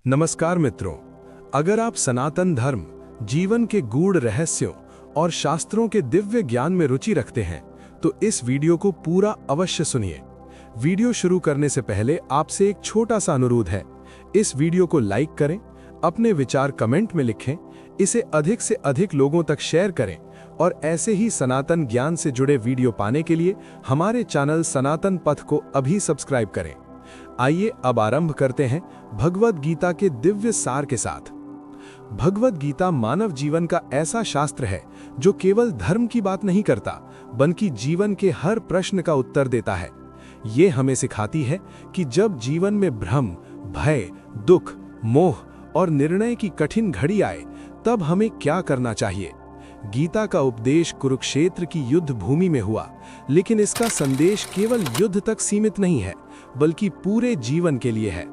नमस्कार मित्रों, अगर आप सनातन धर्म, जीवन के गूढ़ रहस्यों और शास्त्रों के दिव्य ज्ञान में रुचि रखते हैं तो इस वीडियो को पूरा अवश्य सुनिए। वीडियो शुरू करने से पहले आपसे एक छोटा सा अनुरोध है, इस वीडियो को लाइक करें, अपने विचार कमेंट में लिखें, इसे अधिक से अधिक लोगों तक शेयर करें और ऐसे ही सनातन ज्ञान से जुड़े वीडियो पाने के लिए हमारे चैनल सनातन पथ को अभी सब्सक्राइब करें। आइए अब आरंभ करते हैं भगवद गीता के दिव्य सार के साथ। भगवद गीता मानव जीवन का ऐसा शास्त्र है जो केवल धर्म की बात नहीं करता, बल्कि जीवन के हर प्रश्न का उत्तर देता है। ये हमें सिखाती है कि जब जीवन में भ्रम, भय, दुख, मोह और निर्णय की कठिन घड़ी आए, तब हमें क्या करना चाहिए। गीता का उपदेश कुरुक्षेत्र की युद्ध भूमि में हुआ, लेकिन इसका संदेश केवल युद्ध तक सीमित नहीं है, बल्कि पूरे जीवन के लिए है।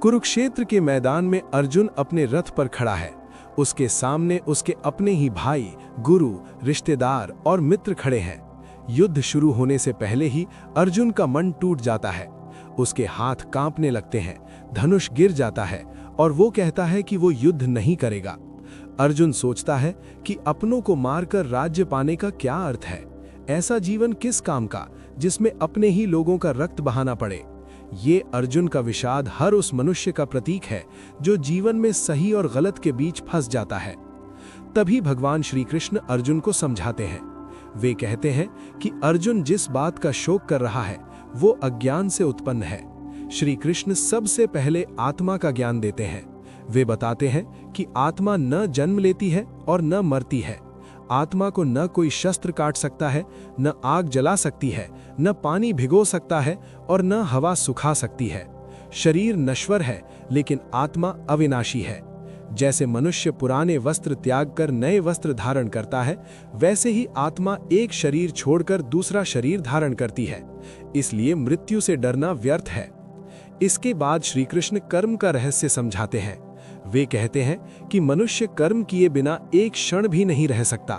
कुरुक्षेत्र के मैदान में अर्जुन अपने रथ पर खड़ा है। उसके सामने उसके अपने ही भाई, गुरु, रिश्तेदार और मित्र खड़े हैं। युद्ध शुरू होने से पहले ही अर्जुन का मन टूट जाता है। उसके हाथ कांपने लगते हैं, धनुष गिर जाता है और वो कहता है कि वो युद्ध नहीं करेगा। अर्जुन सोचता है कि अपनों को मारकर राज्य पाने का क्या अर्थ है। ऐसा जीवन किस काम का जिसमें अपने ही लोगों का रक्त बहाना पड़े। ये अर्जुन का विषाद हर उस मनुष्य का प्रतीक है जो जीवन में सही और गलत के बीच फंस जाता है। तभी भगवान श्री कृष्ण अर्जुन को समझाते हैं। वे कहते हैं कि अर्जुन जिस बात का शोक कर रहा है वो अज्ञान से उत्पन्न है। श्री कृष्ण सबसे पहले आत्मा का ज्ञान देते हैं। वे बताते हैं कि आत्मा न जन्म लेती है और न मरती है। आत्मा को न कोई शस्त्र काट सकता है, न आग जला सकती है, न पानी भिगो सकता है और न हवा सुखा सकती है। शरीर नश्वर है, लेकिन आत्मा अविनाशी है। जैसे मनुष्य पुराने वस्त्र त्याग कर नए वस्त्र धारण करता है, वैसे ही आत्मा एक शरीर छोड़कर दूसरा शरीर धारण करती है। इसलिए मृत्यु से डरना व्यर्थ है। इसके बाद श्री कृष्ण कर्म का रहस्य समझाते हैं। वे कहते हैं कि मनुष्य कर्म किए बिना एक क्षण भी नहीं रह सकता।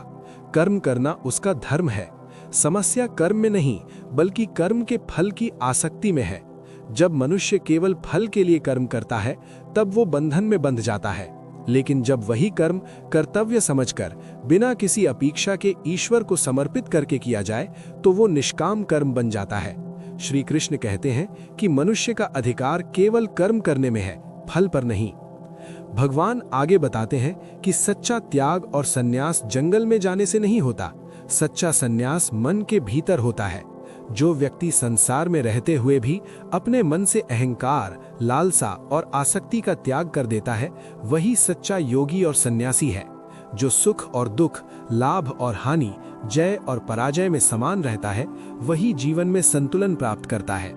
कर्म करना उसका धर्म है। समस्या कर्म में नहीं, बल्कि कर्म के फल की आसक्ति में है। जब मनुष्य केवल फल के लिए कर्म करता है, तब वो बंधन में बंध जाता है। लेकिन जब वही कर्म कर्तव्य समझकर बिना किसी अपेक्षा के ईश्वर को समर्पित करके किया जाए, तो वो निष्काम कर्म बन जाता है। श्री कृष्ण कहते हैं कि मनुष्य का अधिकार केवल कर्म करने में है, फल पर नहीं। भगवान आगे बताते हैं कि सच्चा त्याग और सन्यास जंगल में जाने से नहीं होता। सच्चा सन्यास मन के भीतर होता है। जो व्यक्ति संसार में रहते हुए भी अपने मन से अहंकार, लालसा और आसक्ति का त्याग कर देता है, वही सच्चा योगी और सन्यासी है। जो सुख और दुख, लाभ और हानि, जय और पराजय में समान रहता है, वही जीवन में संतुलन प्राप्त करता है।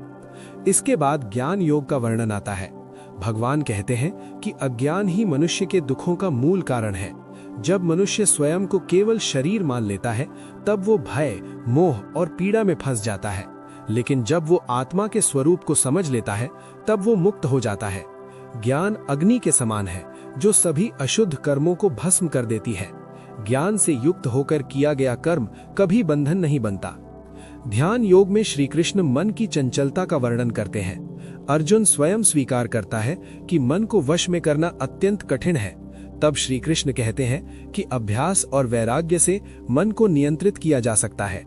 इसके बाद ज्ञान योग का वर्णन आता है। भगवान कहते हैं कि अज्ञान ही मनुष्य के दुखों का मूल कारण है। जब मनुष्य स्वयं को केवल शरीर मान लेता है, तब वो भय, मोह और पीड़ा में फंस जाता है। लेकिन जब वो आत्मा के स्वरूप को समझ लेता है, तब वो मुक्त हो जाता है। ज्ञान अग्नि के समान है, जो सभी अशुद्ध कर्मों को भस्म कर देती है। ज्ञान से युक्त होकर किया गया कर्म कभी बंधन नहीं बनता। ध्यान योग में श्री कृष्ण मन की चंचलता का वर्णन करते हैं। अर्जुन स्वयं स्वीकार करता है कि मन को वश में करना अत्यंत कठिन है। तब श्री कृष्ण कहते हैं कि अभ्यास और वैराग्य से मन को नियंत्रित किया जा सकता है।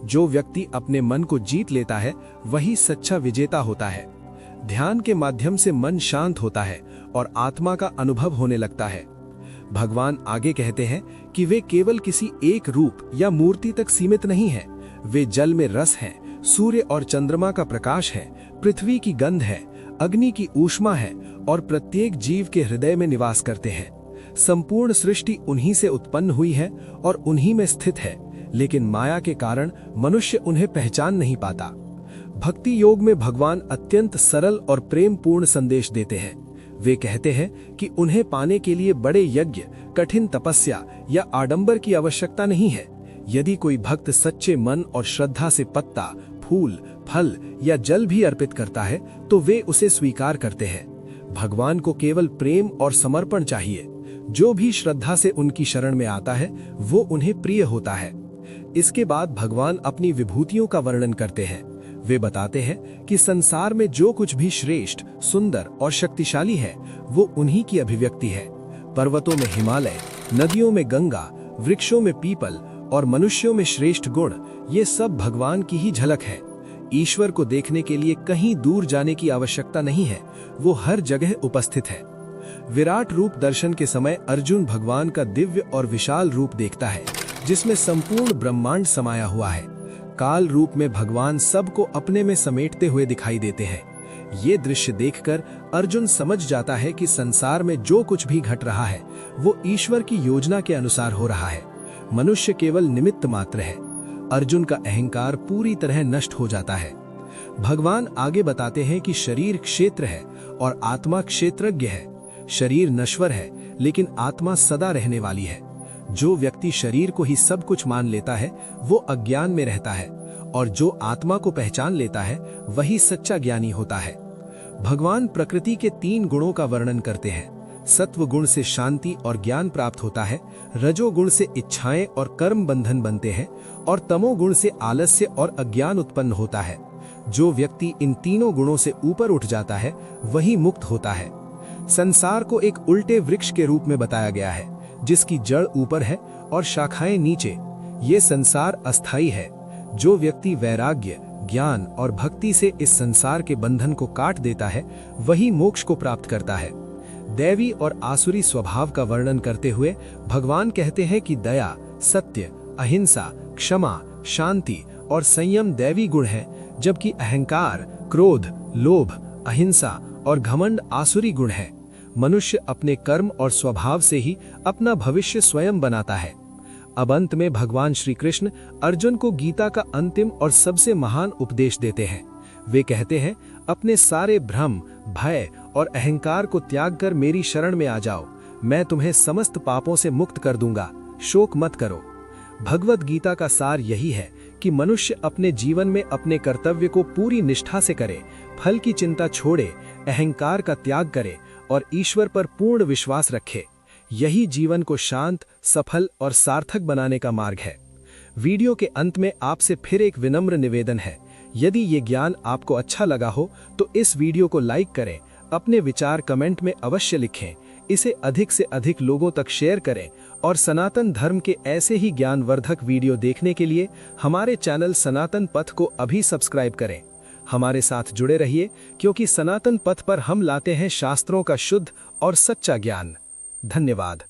जो व्यक्ति अपने मन को जीत लेता है, वही सच्चा विजेता होता है। ध्यान के माध्यम से मन शांत होता है और आत्मा का अनुभव होने लगता है। भगवान आगे कहते हैं कि वे केवल किसी एक रूप या मूर्ति तक सीमित नहीं है। वे जल में रस हैं, सूर्य और चंद्रमा का प्रकाश है, पृथ्वी की गंध है, अग्नि की ऊष्मा है और प्रत्येक जीव के हृदय में निवास करते हैं। संपूर्ण सृष्टि उन्हीं से उत्पन्न हुई है और उन्हीं में स्थित है, लेकिन माया के कारण मनुष्य उन्हें पहचान नहीं पाता। भक्ति योग में भगवान अत्यंत सरल और प्रेम पूर्ण संदेश देते हैं। वे कहते हैं कि उन्हें पाने के लिए बड़े यज्ञ, कठिन तपस्या या आडंबर की आवश्यकता नहीं है। यदि कोई भक्त सच्चे मन और श्रद्धा से पत्ता, फूल, फल या जल भी अर्पित करता है, तो वे उसे स्वीकार करते हैं। भगवान को केवल प्रेम और समर्पण चाहिए। जो भी श्रद्धा से उनकी शरण में आता है, वो उन्हें प्रिय होता है। इसके बाद भगवान अपनी विभूतियों का वर्णन करते हैं। वे बताते हैं कि संसार में जो कुछ भी श्रेष्ठ, सुंदर और शक्तिशाली है, वो उन्हीं की अभिव्यक्ति है। पर्वतों में हिमालय, नदियों में गंगा, वृक्षों में पीपल और मनुष्यों में श्रेष्ठ गुण, ये सब भगवान की ही झलक है। ईश्वर को देखने के लिए कहीं दूर जाने की आवश्यकता नहीं है, वो हर जगह उपस्थित है। विराट रूप दर्शन के समय अर्जुन भगवान का दिव्य और विशाल रूप देखता है, जिसमें संपूर्ण ब्रह्मांड समाया हुआ है। काल रूप में भगवान सबको अपने में समेटते हुए दिखाई देते हैं। ये दृश्य देखकर अर्जुन समझ जाता है कि संसार में जो कुछ भी घट रहा है, वो ईश्वर की योजना के अनुसार हो रहा है। मनुष्य केवल निमित्त मात्र है। अर्जुन का अहंकार पूरी तरह नष्ट हो जाता है। भगवान आगे बताते हैं कि शरीर क्षेत्र है और आत्मा क्षेत्रज्ञ है। शरीर नश्वर है, लेकिन आत्मा सदा रहने वाली है। जो व्यक्ति शरीर को ही सब कुछ मान लेता है, वो अज्ञान में रहता है, और जो आत्मा को पहचान लेता है, वही सच्चा ज्ञानी होता है। भगवान प्रकृति के 3 गुणों का वर्णन करते हैं। सत्व गुण से शांति और ज्ञान प्राप्त होता है, रजोगुण से इच्छाएं और कर्म बंधन बनते हैं, और तमोगुण से आलस्य और अज्ञान उत्पन्न होता है। जो व्यक्ति इन तीनों गुणों से ऊपर उठ जाता है, वही मुक्त होता है। संसार को एक उल्टे वृक्ष के रूप में बताया गया है, जिसकी जड़ ऊपर है और शाखाएं नीचे। ये संसार अस्थायी है। जो व्यक्ति वैराग्य, ज्ञान और भक्ति से इस संसार के बंधन को काट देता है, वही मोक्ष को प्राप्त करता है। दैवी और आसुरी स्वभाव का वर्णन करते हुए भगवान कहते हैं कि दया, सत्य, अहिंसा, क्षमा, शांति और संयम दैवी गुण हैं, जबकि अहंकार, क्रोध, लोभ, अहिंसा और घमंड आसुरी गुण हैं। मनुष्य अपने कर्म और स्वभाव से ही अपना भविष्य स्वयं बनाता है। अब अंत में भगवान श्री कृष्ण अर्जुन को गीता का अंतिम और सबसे महान उपदेश देते हैं। वे कहते हैं, अपने सारे भ्रम, भय और अहंकार को त्याग कर मेरी शरण में आ जाओ। मैं तुम्हें समस्त पापों से मुक्त कर दूंगा। शोक मत करो। भगवत गीता का सार यही है कि मनुष्य अपने जीवन में अपने कर्तव्य को पूरी निष्ठा से करे, फल की चिंता छोड़े, अहंकार का त्याग करे और ईश्वर पर पूर्ण विश्वास रखे। यही जीवन को शांत, सफल और सार्थक बनाने का मार्ग है। वीडियो के अंत में आपसे फिर एक विनम्र निवेदन है। यदि ये ज्ञान आपको अच्छा लगा हो तो इस वीडियो को लाइक करें, अपने विचार कमेंट में अवश्य लिखें, इसे अधिक से अधिक लोगों तक शेयर करें और सनातन धर्म के ऐसे ही ज्ञानवर्धक वीडियो देखने के लिए हमारे चैनल सनातन पथ को अभी सब्सक्राइब करें। हमारे साथ जुड़े रहिए, क्योंकि सनातन पथ पर हम लाते हैं शास्त्रों का शुद्ध और सच्चा ज्ञान। धन्यवाद।